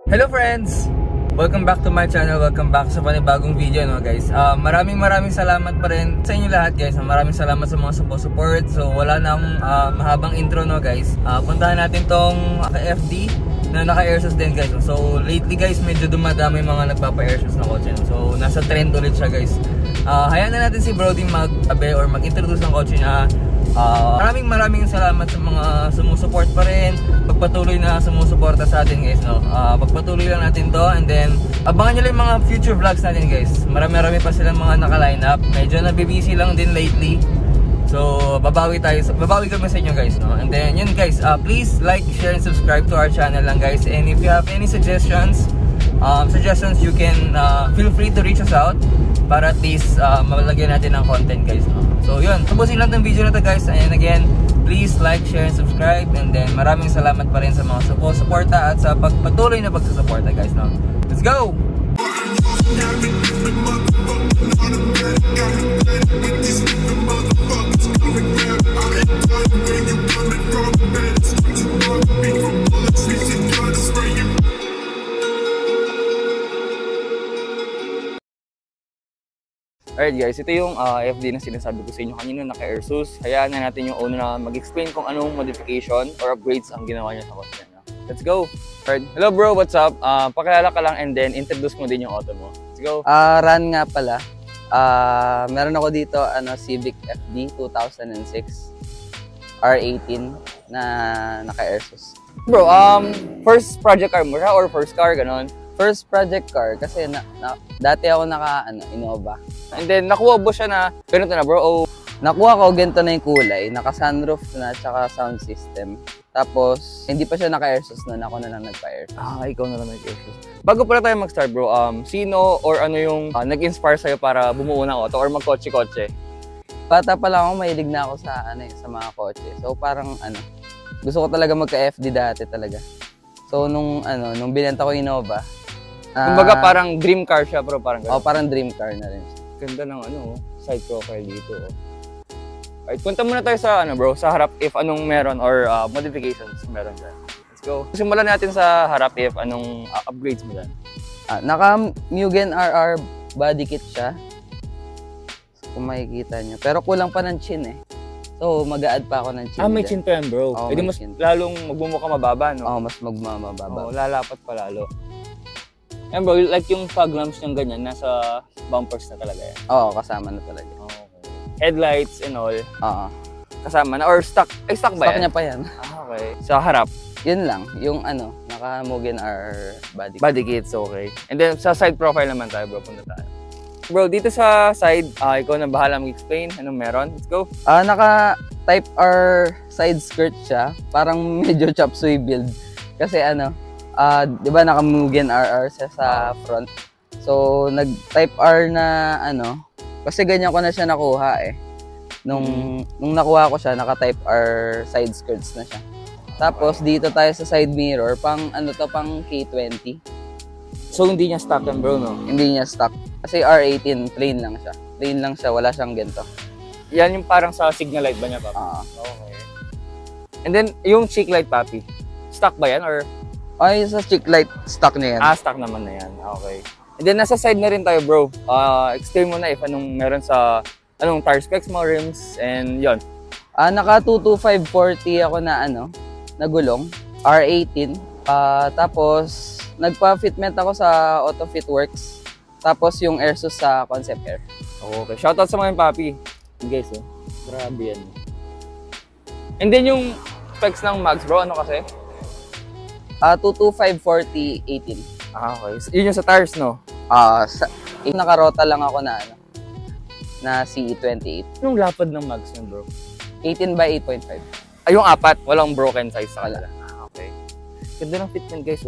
Hello friends! Welcome back to my channel, welcome back sa panibagong video guys. Maraming salamat pa rin sa inyo lahat guys. Maraming salamat sa mga support. So wala nang mahabang intro guys. Puntahan natin tong FD na naka-airsus din guys. So lately guys medyo dumadami mga nagpapa-airsus na kotse. So nasa trend ulit siya guys. Hayaan na natin si Brody mag-abe or mag-introduce ng kotse niya. Maraming salamat sa mga sumusuport pa rin, pagpatuloy na sumusuporta sa atin guys, no? Pagpatuloy lang natin to, and then abangan nyo lang yung mga future vlogs natin guys. Marami pa silang mga naka-line up. Medyo nabibisi lang din lately. So babawi kami sa inyo guys, no? And then yun guys, please like, share, and subscribe to our channel lang guys. And if you have any suggestions you can feel free to reach us out para at least malagyan natin ng content guys, no? So yun, tapusin lang ng video na to guys. And again, please like, share, and subscribe. And then maraming salamat pa rin sa mga suporta at sa pagpatuloy na pagsusuporta guys, no? Let's go! Alright guys, ito yung FD na sinasabi ko sa inyo kanina, naka-airsus. Hayaan na natin yung owner na mag-explain kung anong modification or upgrades ang ginawa niya sa kotse niya. Let's go! Alright, hello bro, what's up? Pakilala ka lang and then introduce mo din yung auto mo. Let's go! Ran nga pala. Meron ako dito Civic FD 2006 R18 na naka-airsus. Bro, first project car mo siya or first car, ganon? First project car kasi dati ako Innova. And then nakuha mo siya na ganito na bro? Oh. Nakuha ko ganito na yung kulay, naka-sunroof na tsaka sound system. Tapos hindi pa siya naka-airsus na, ako na lang nagpa-airsus. Ikaw na lang nag-airsus. Bago pala tayo mag-start bro, sino or ano yung nag-inspire sa'yo para bumuo ng auto or mag-kotse-kotse? Bata pa lang ako, mahilig na ako sa sa mga kotse. So parang gusto ko talaga magka-FD dati talaga. So nung binenta ko Innova, kumbaga parang dream car siya bro, parang gano'n. Parang dream car na rin. Ganda ng side profile dito. Alright, punta muna tayo sa bro, sa harap if anong meron or modifications meron dyan. Let's go. Simulan natin sa harap if anong upgrades mo dyan. Naka Mugen RR body kit siya. Kung makikita nyo. Pero kulang pa ng chin So mag-a-add pa ako ng chin. May chin pa yan bro. Pwede mas lalong magmumukha mababa, no? Mas magmamababa. Lalapat pa lalo. Yan bro, like yung fog lamps niyang ganyan, nasa bumpers na talaga yan? Kasama na talaga. Okay. Headlights and all? Kasama na? Or stock? Stock ba yan? Stock niya pa yan. Okay. Sa harap? Yun lang, yung naka Mugen R body kit. Body kits, okay. And then sa side profile naman tayo bro, punta tayo. Bro, dito sa side, ikaw na bahala mag-explain anong meron. Let's go. Naka Type R side skirt siya, parang medyo chop suey build. Kasi di ba naka Mugen RR siya sa front. So nag Type R na kasi ganyan ko na siya nakuha Nung nakuha ko siya, naka Type R side skirts na siya. Tapos dito tayo sa side mirror, pang pang K20. So hindi niya stock yan bro, no? Hindi niya stock. Kasi R18 plain lang siya. Plain lang siya, wala siyang ganito. Yan yung parang sa signal light ba niya, Papi? Okay. And then yung cheek light, Papi, stock ba yan or? Sa cheek light, stock na yan. Stock naman na yan. Okay. And then nasa side na rin tayo bro. Explain mo na if anong meron sa tire specs mo, rims, and yon. Naka 225/40 ako na na gulong, R18. Tapos nagpa-fitment ako sa Auto Fit Works. Tapos yung airsus sa Concept Air. Okay. Shoutout sa mga Papi. Guys, grabe yan. And then yung specs ng mags bro, ano kasi? 225/40/18. Okay. Yun yung sa tires, no? Nakarota lang ako na CE28. Anong lapad ng mags yun, bro? 18/8.5. Yung apat, walang broken size sa kanila. Okay. Ganda ng fitment, guys,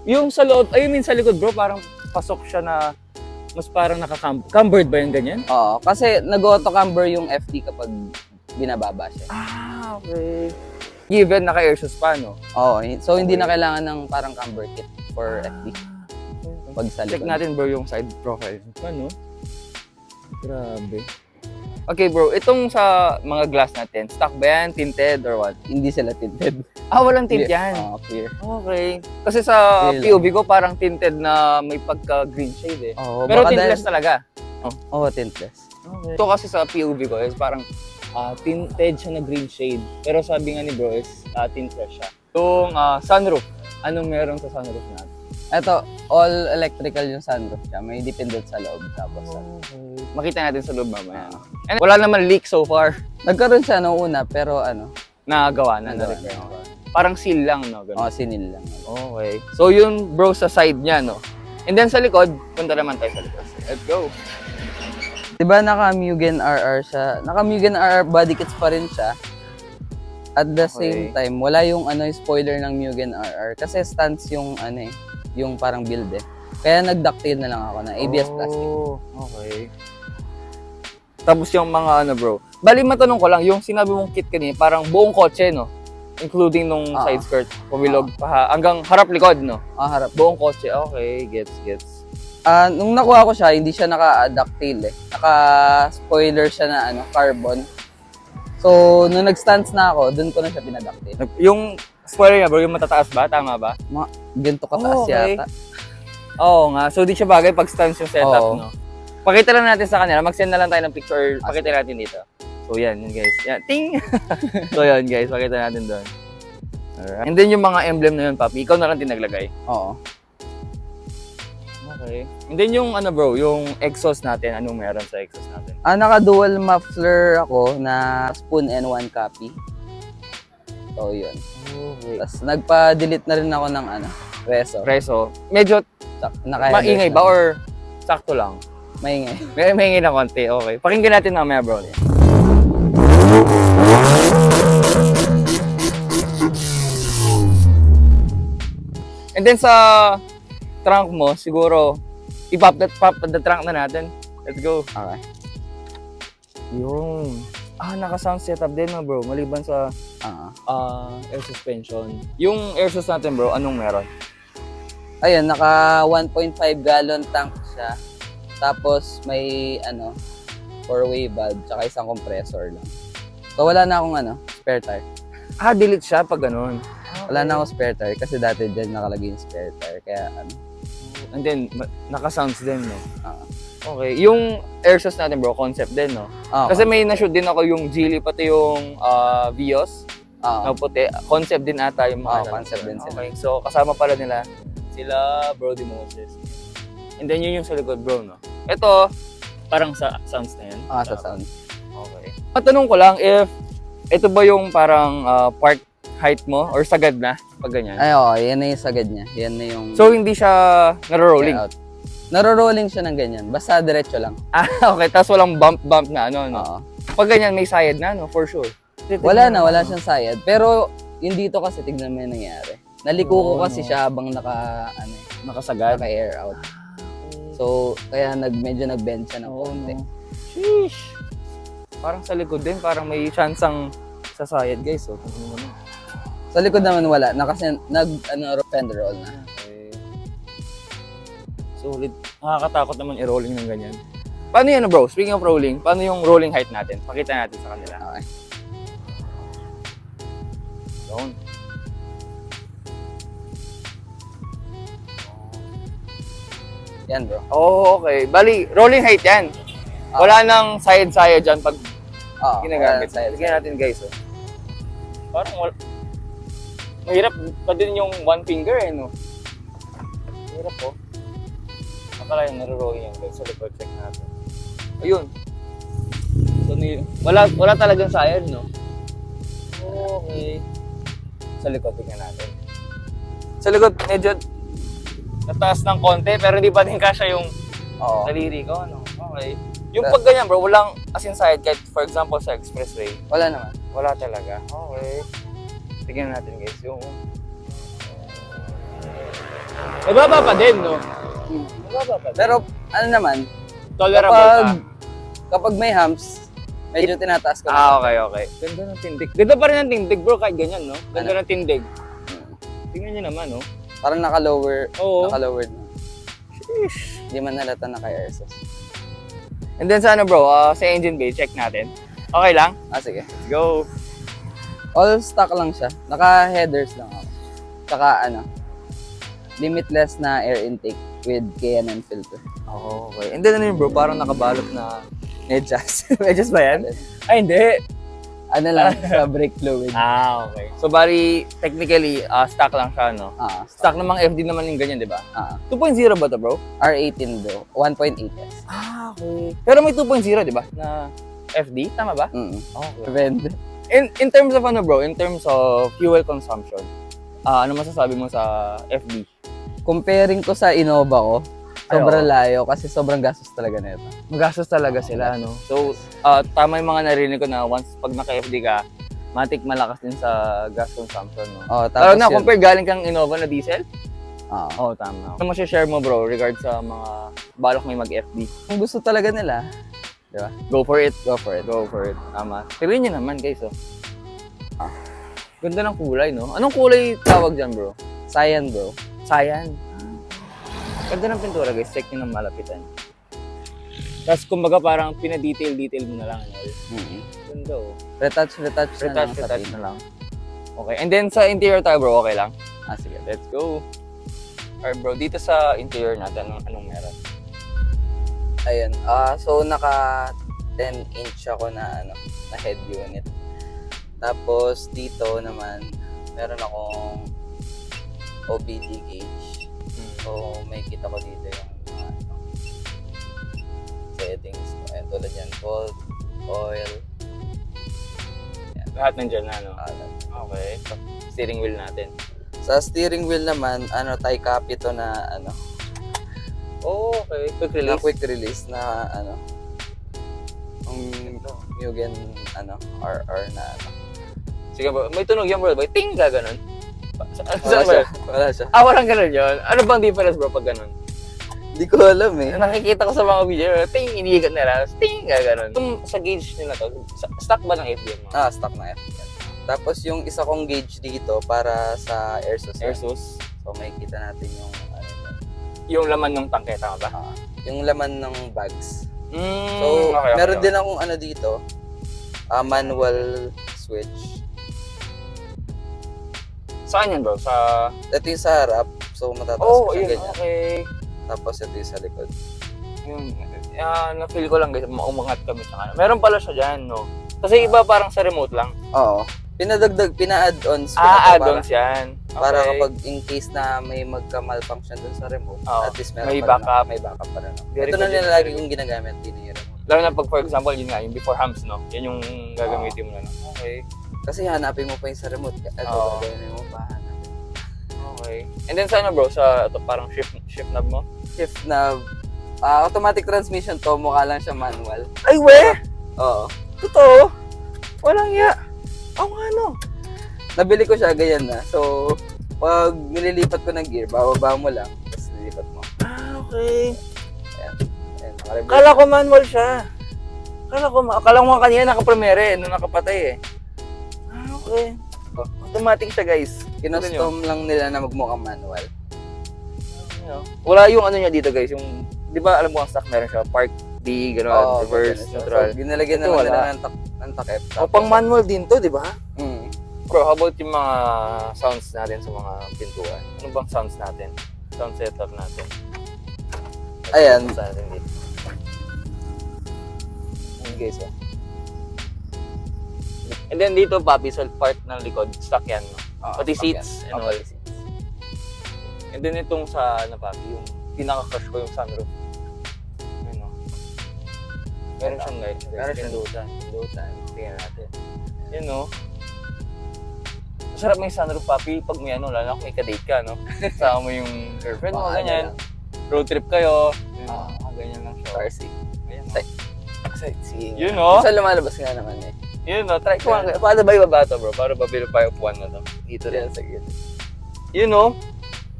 Yung sa loob, sa likod, bro, parang pasok siya na mas parang naka-cambered ba yung ganyan? Kasi nag-auto-camber yung FD kapag binababa siya. Okay. Given naka-airsus pa, no? So hindi na kailangan ng parang camber kit for FD. Pag sa likod. Check natin bro yung side profile. Ano? Grabe. Okay bro, itong sa mga glass natin, stock ba yan? Tinted or what? Hindi sila tinted. Walang tint yan. Clear. Okay. Kasi sa Clear POV ko parang tinted na may pagka-green shade eh. Pero Baka tintless talaga. Tintless. Okay. Ito kasi sa POV ko is parang tinted siya na green shade. Pero sabi nga ni bro is tintless siya. Itong sunroof, anong meron sa sunroof natin? Ito, all electrical yung sunroof siya. May dependent sa loob. Tapos, Makita natin sa loob mamaya. And wala naman leak so far. nagkaroon siya noong una, pero Nagawa na. Nagawa na. Parang seal lang, no? Ganun. sinil lang. Okay. So, yun bro sa side niya, no? And then sa likod, punta naman tayo sa likod. Let's go. Diba naka-Mugen RR siya? Naka-Mugen RR body kits pa rin siya. At the same time, wala yung spoiler ng Mugen RR. Kasi stance yung yung parang build eh. Kaya nag-ductile na lang ako na ABS plastic. Okay. Tapos yung mga bro. Bali matanong ko lang, yung sinabi mong kit kanina, parang buong kotse, no? Including nung side skirt, pumilog pa hanggang harap likod, no? Harap. Buong kotse. Okay, gets. Nung nakuha ko siya, hindi siya naka-ductile eh. Naka-spoiler siya na carbon. So, nung nag-stance na ako, dun ko na siya pinaductile. Yung spoiler niya bro, yung matataas ba? Tama ba? Ganito kataas yata. Oo nga. So, di siya bagay pag stance yung setup, no? Pakita lang natin sa kanila. Mag-send na lang tayo ng picture. Pakita natin dito. So, yan guys. Yan. Ting! So, yan guys. Pakita natin doon. Alright. And then yung mga emblem na yun, papi, ikaw na lang din naglagay. Oo. Okay. And then yung bro, yung exhaust natin. Anong meron sa exhaust natin? Naka-dual muffler ako na spoon and one copy. So, yun. Okay. Tapos, nagpa-delete na rin ako ng reso. Medyo maingay ba na. or sakto lang? Maingay. Maingay na konti. Okay. Pakinggan natin mamaya bro. And then sa trunk mo, siguro i-pop the trunk na natin. Let's go. Okay. Yung naka-sound setup din na bro, maliban sa air suspension. Yung air sus natin bro, anong meron? Ayun, naka 1.5 gallon tank siya. Tapos may 4-way valve tsaka isang compressor lang. So wala na akong spare tire. Delete siya pag ganun. Wala na akong spare tire kasi dati dyan nakalagay yung spare tire. Kaya And then naka-sounds din, no? Okay. Yung air sus natin bro, concept din, no? Kasi may na-shoot din ako yung Geely pati yung Vios. Na puti. Concept din ata yung mga concept din sila. Okay. So kasama pala nila sila Brody Moses. And then yun yung sa likod bro, no? Ito, parang sa sounds na yan. Sa sound. Okay. Matanong ko lang if ito ba yung parang park height mo or sagad na pag ganyan? Yan na yung sagad niya. Yan na yung... So hindi siya naro-rolling? Naro-rolling siya ng ganyan. Basta diretso lang. Okay. Tapos walang bump na no? Pag ganyan may sayad na, no? For sure. Wala siyang sayad. Pero yung dito kasi tignan mo yung nangyari. Naliko ko kasi siya habang nakasagad. Naka-air out. So, kaya medyo nag-bend siya ng konti. Sheesh! Parang sa likod din, parang may chansang sasayad guys. So, sa likod naman wala. Fender roll na. Okay. Sulit. Nakakatakot naman i-rolling ng ganyan. Paano yan bro? Speaking of rolling, paano yung rolling height natin? Pakita natin sa kanila. Okay. Down. Yan bro. Okay. Bali, rolling height yan. Wala nang sayad-sayad dyan pag ginagamit. Lagyan natin guys. Parang mahirap pa din yung one finger no? Mahirap po. Akala yung naro-rolling yan guys. So, check natin. Ayun. So, wala talagang sayad, no? Okay. Sa likod, tingnan natin. Sa likod, medyo nataas ng konti, pero hindi pa din kasya yung daliri ko, no? Okay. Yung pag ganyan, bro, walang as in side, kahit for example sa expressway. Wala naman. Wala talaga. Okay. Tingnan natin, guys, yung... Mababa pa din, no? Mababa pa din. Pero, naman, tolerable kapag may humps, medyo tinataas ko. Okay. Ganda ng tindig. Ganda pa rin ng tindig, bro, kahit ganyan, no? Ganda ng tindig. Tingnan nyo naman, no? Parang naka-lower. Oo. Naka-lowered na. Sheesh. Hindi man nalata naka-air sus. And then sa ano bro, sa engine bay, check natin. Okay lang? Sige. Let's go. All stock lang siya. Naka-headers lang ako. Tsaka limitless na air intake with K&N filter. Oh, okay. And then ano yun bro, parang nakabalot na medyas. Medyas ba yan? Ay, hindi. Ano lang, sa brake fluid. Okay. So, bali, technically, stock lang siya, no? Stock namang FD naman yung ganyan, di ba? 2.0 ba to, bro? R18 bro, 1.8S. Okay. Pero may 2.0, di ba? Na FD, tama ba? Okay. Depende. In terms of ano, bro, in terms of fuel consumption, ano masasabi mo sa FD? Comparing ko sa Innova ko, sobrang layo kasi sobrang gastos talaga nito. Magastos talaga sila, no? So, tama yung mga narinig ko na once pag naka-FD ka, matik malakas din sa gas consumption, no? Pero na, compare galing kang Innova na diesel? Oo, tama. Ano share mo, bro, regard sa mga balak may mag-FD? Kung gusto talaga nila, di ba? Go for it. Go for it. Go for it. Tama. Tignan nyo naman, guys, oh. Ganda ng kulay, no? Anong kulay tawag dyan, bro? Cyan, bro. Cyan. Ganda ng pintura, guys. Check nyo ng malapitan. Tapos, kumbaga, parang pinadetail-detail mo na lang. Ganda, oh. Retouch na lang. Okay. And then, sa interior tayo, bro, okay lang? Sige. Let's go. Alright, bro. Dito sa interior natin, anong meron? Ayun. So, naka 10-inch ako na, na head unit. Tapos, dito naman, meron akong OBD gauge. So, may kita ko dito yung mga settings. Ayan, tulad yan. Cold, oil. Ayan. Lahat nandyan na, no? Okay. So, steering wheel natin. Sa steering wheel naman, tie copy to na, Oh, okay. Quick release. Na quick release na, Mugen, RR na, Sige, bro. May tunog yan, bro. May ting ka, ganun. Wala siya. Walang ganun yun. Ano bang difference, bro, pag ganun? Hindi ko alam eh. Nakikita ko sa mga video, ting, iniigat nila. Ting ka, ganun. Itong sa gauge nila to, stock ba ng FD mo? Stock na FD. Tapos yung isa kong gauge dito para sa air source. Air source. So makikita natin yung yung laman ng tangke, tama ba? Yung laman ng bags. So, meron din akong dito, manual switch. Saan yan, bro? Ito yung sa harap. So matataas ko siya ganyan. Okay. Tapos ito yung sa likod. Yung, na-feel ko lang guys, umangat kami sa kanan. Meron pala siya dyan, no? Kasi iba parang sa remote lang. Oo. Pina-add-ons ko add-ons yan. Okay. Para kapag in case na may magka-malfunction dun sa remote, at least may backup. May backup pa rin. Ito na nila lagi kong ginagamit din yung remote. Lalo na pag for example, yun nga, yung before hams, no? Yan yung gagamitin mo na, no? Okay. Kasi hanapin mo pa yung sa remote. Ito, gagawin mo pa hanapin. Okay. And then sa bro, sa ito parang shift knob mo? Shift knob. Automatic transmission to, mukha lang siya manual. Ay, we! Oo. Totoo? Walang ya. No. Nabili ko siya, ganyan na. So, pag nililipat ko ng gear, bababa mo lang, tapos nililipat mo. Okay. Ayan. Kala ko manual siya. Kala ko kanina naka-premiere, nung nakapatay eh. Okay. Automatic siya, guys. Kinostom lang nila na magmukhang manual. Wala yung niya dito, guys. Yung, di ba alam mo ang stock meron siya? Park, D, gano'n, reverse, neutral. So, ginalagyan naman nila ng takip. Pang manual din to, di ba? Mm. Bro, how about yung mga sounds natin sa mga pintuan? Ano bang sounds natin? Sound setup natin. Ayan. Sa natin dito. Ayan, guys, oh. And then dito, papi, sa part ng likod, stock yan, no? Pati seats and all. And then itong sa, papi, yung pinaka-crush ko yung sunroof. Ayun, no? Meron siyang guys. Meron siyang Pindutan. Tingnan natin. Yun, no? Masarap may sunroof, papi, pag may lalo kung may kadate ka, no? Sama mo yung girlfriend mo, ganyan. Road trip kayo. Ganyan lang siya. Car seat. Ayan, no? Sightseeing. Yun, no? Isa lumalabas nga naman eh. Yun, no? Try ko nga. Paano ba ibaba to, bro? Para ba-verify of one na to? Dito rin sa gilid. Yun, no?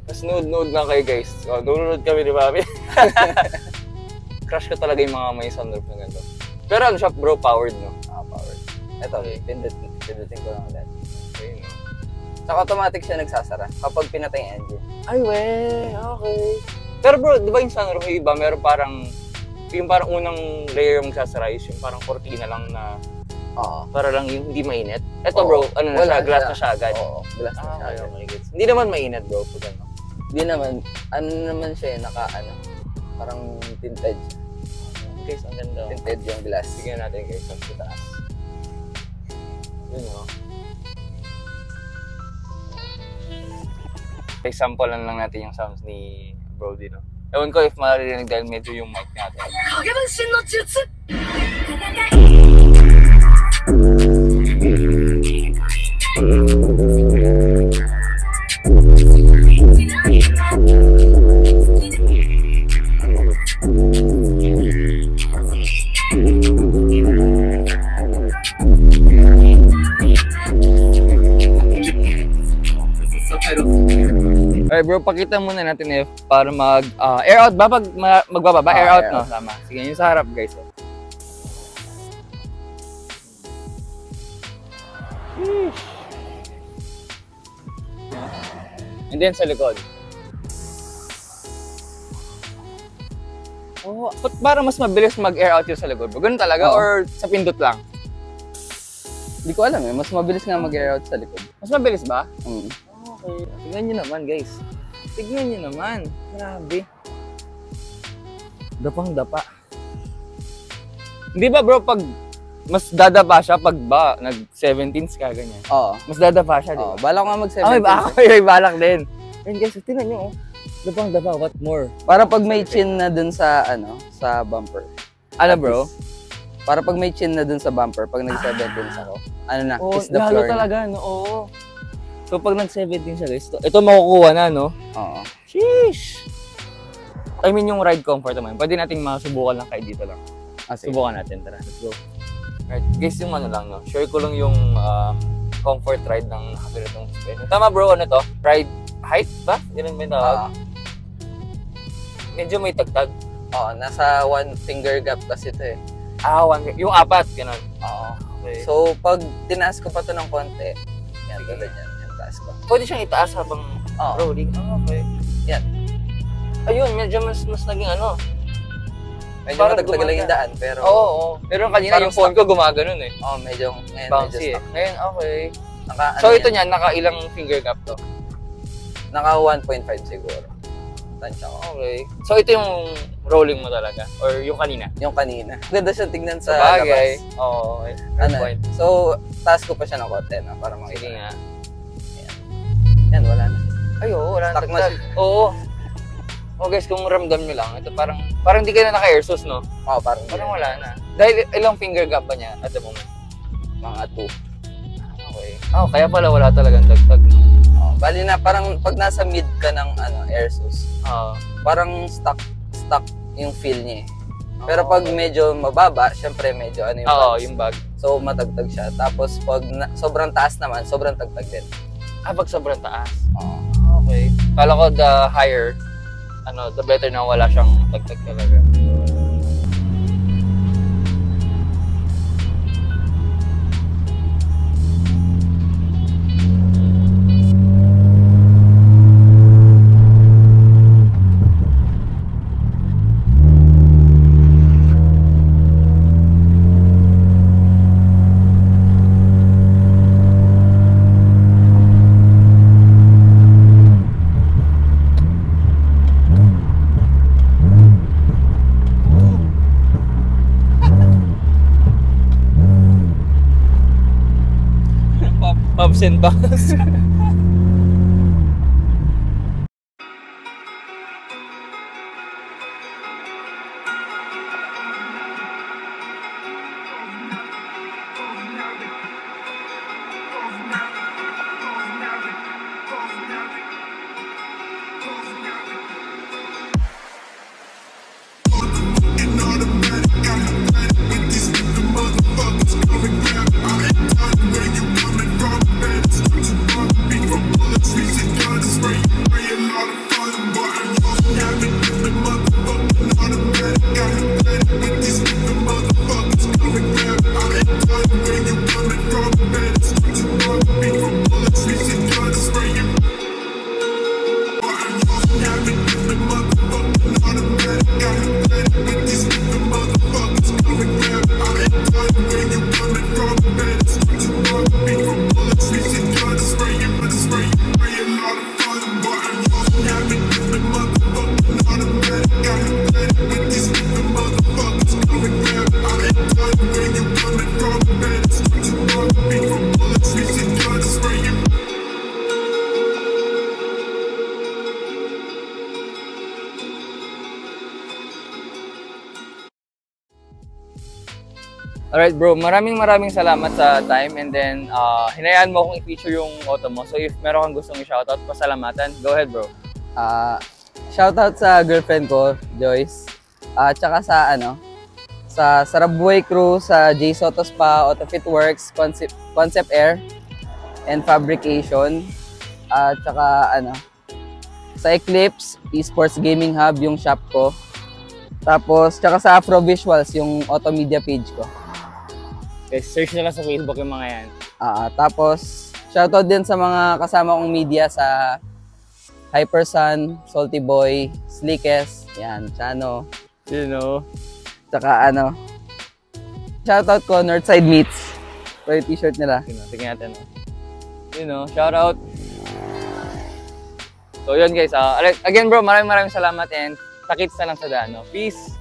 Tapos nude nga kayo, guys. So, nunod kami ni Papi. Crush ko talaga yung mga may sunroof na ganito. Pero ano siya, bro, powered, no? Powered. Ito, pindutin ko lang ulit. Okay, no? Saka automatic siya nagsasara kapag pinatay yung engine. Ay, we, okay. Pero bro, di ba yung sunroof yung iba, meron parang yung parang unang layer yung magsasara is yung parang cortina lang na para lang yung hindi mainit. Ito bro, ano na siya, glass na siya agad. Oo, glass na siya. Okay. Hindi naman mainit bro, pag ano. Hindi naman, ano naman siya, parang tinted siya. Guys, ang ganda. Tinted yung glass. Tignan natin guys, sa taas. Yun o. Example lang natin yung sounds ni Brody, no? Ewan ko if maririnig dahil medyo yung mic natin. Alright bro, pakita muna natin if para air out ba? Pag magbababa, air out no? Tama. Sige, yung sa harap guys. And then sa likod. Oh, para mas mabilis mag-air out yung sa likod bro? Ganun talaga or sa pindot lang? Hindi ko alam mas mabilis nga mag-air out sa likod. Mas mabilis ba? Okay. Tignan nyo naman guys. Tignan nyo naman. Grabe. Dapang-dapa. Hindi ba bro pag mas dadapa siya pag ba nag-17s ka ganyan? Oo. Mas dadapa siya, di ba? Balak nga mag-17s. May balak din. And guys, tignan nyo dapang-dapa, what more? Para pag may chin na dun sa sa bumper. Ano bro? Para pag may chin na dun sa bumper, pag nag-17s ako, is the lalo floor. Talaga, no? Oo. So, pag nag-17 siya, guys, ito makukuha na, no? Oo. Sheesh! I mean, yung ride comfort naman, pwede nating masubukan lang kahit dito lang. Subukan natin, tara. Let's go. Alright, guys, yung ano lang, no? Share ko lang yung comfort ride ng nakaganitong suspension. Tama, bro, ano to? Ride height ba? Ganun ba yung tawag? Medyo may tagtag. Oo, nasa 1 finger gap kasi ito eh. Yung apat, ganun. Oo. Okay. So, pag tinaas ko pa ito ng konti, yan, tulad yan. Pwede siyang itaas habang rolling. Okay. Yan. Ayun, medyo mas naging ano. Medyo matagtagal lang yung daan, pero... Oo. Pero kanina yung phone ko gumaganon eh. Medyo bouncy eh. Ngayon, okay. So ito niyan, naka ilang finger gap to? Naka 1.5 siguro. Tansya ko. Okay. So ito yung rolling mo talaga? Or yung kanina? Yung kanina. Ganda siya tignan sa bagay. labas. Oo. Okay. So, taas ko pa siya ng konti, no? Para makita. Sige nga. Yan, wala na. Ay, oo, wala na. Stuck na siya. Oo. Oh guys, kung ramdam nyo lang, ito parang hindi ka na naka-airsus, no? Oo, parang wala na. Dahil ilang finger gap ba niya at the moment? Mga 2. Okay. Kaya pala wala talagang tagtag, no? Bali na, parang pag nasa mid ka ng airsus, parang stuck yung feel niya eh. Pero pag medyo mababa, syempre medyo yung bags. Yung bag. So, matagtag siya. Tapos pag sobrang taas naman, sobrang tagtag din. Pag sobrang taas? Okay. Kala ko the higher, the better na wala siyang tagtag talaga. Pops and backs. Where you coming from, man? It's time to run. Alright bro, maraming salamat sa time and then hinayaan mo akong i-feature yung auto mo. So if meron kang gustong i-shoutout, pasalamatan, go ahead bro. Shoutout sa girlfriend ko, Joyce. Tsaka sa sa Sarabbuhay crew, sa J Soto Spa, Autofit Works, Concept Air, and Fabrication. Tsaka sa Eclipse, Esports Gaming Hub, yung shop ko. Tapos, tsaka sa Afro Visuals, yung auto media page ko. Okay, search na lang sa Facebook yung mga yan. Tapos, shoutout din sa mga kasama kong media sa Hypersun, Salty Boy, Slickest, yan, Chano. You know. Tsaka shoutout ko, Northside Meats. Ito yung t-shirt nila. Tingnan natin. You know, shoutout. So yun guys, again bro, maraming salamat and takits na lang sa daan. Peace!